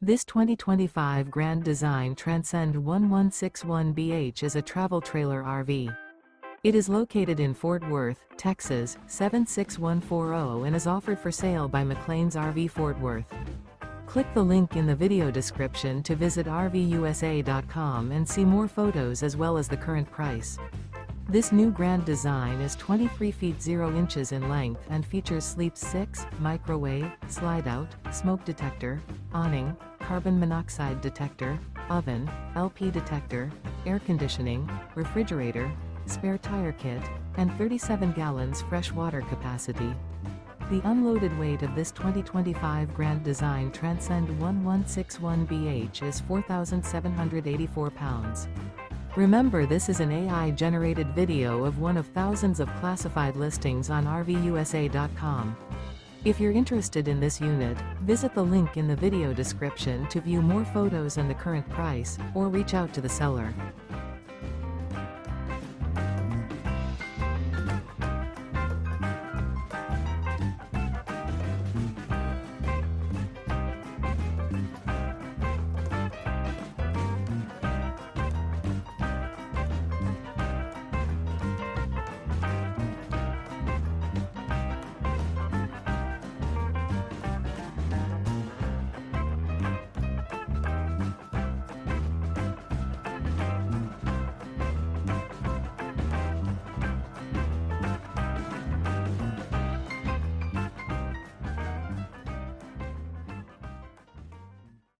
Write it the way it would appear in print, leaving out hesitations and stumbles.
This 2025 Grand Design Transcend 1161BH is a travel trailer RV. It is located in Fort Worth, Texas, 76140 and is offered for sale by McClain's RV Fort Worth. Click the link in the video description to visit RVUSA.com and see more photos as well as the current price. This new Grand Design is 23 feet 0 inches in length and features sleep 6, microwave, slide-out, smoke detector, awning, carbon monoxide detector, oven, LP detector, air conditioning, refrigerator, spare tire kit, and 37 gallons fresh water capacity. The unloaded weight of this 2025 Grand Design Transcend 1161BH is 4,784 pounds. Remember, this is an AI-generated video of one of thousands of classified listings on RVUSA.com. If you're interested in this unit, visit the link in the video description to view more photos and the current price, or reach out to the seller.